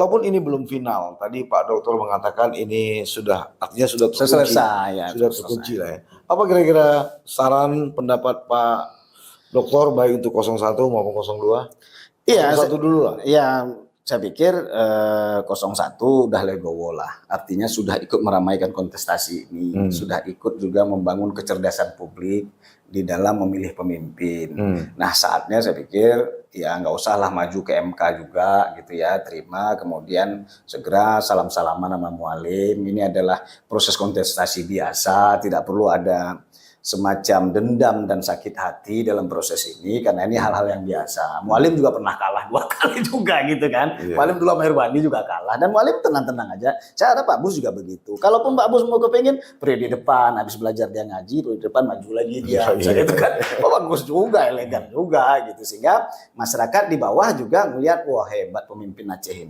Walaupun ini belum final, tadi Pak Dokter mengatakan ini sudah, artinya sudah terkunci, Selesai ya, sudah terkunci lah ya. Apa kira-kira saran pendapat Pak Dokter baik untuk 01 maupun 02? Iya, 01 dulu lah. Ya, saya pikir 01 udah legowo lah. Artinya sudah ikut meramaikan kontestasi ini, sudah ikut juga membangun kecerdasan publik di dalam memilih pemimpin. Nah, saatnya saya pikir ya nggak usah lah maju ke MK juga gitu ya, terima kemudian segera salam-salaman sama Mualim. Ini adalah proses kontestasi biasa, tidak perlu ada semacam dendam dan sakit hati dalam proses ini, karena ini hal-hal yang biasa. Mualim juga pernah kalah 2 kali juga gitu kan. Mualim dulu sama Herbandi juga kalah, dan Mualim tenang-tenang aja. Saya harap Pak Bus juga begitu. Kalaupun Pak Bus mau kepengen periode depan habis belajar dia ngaji, periode depan maju lagi dia, gitu kan. Oh, bagus juga, elegan juga gitu, sehingga masyarakat di bawah juga melihat wah hebat pemimpin Aceh ini.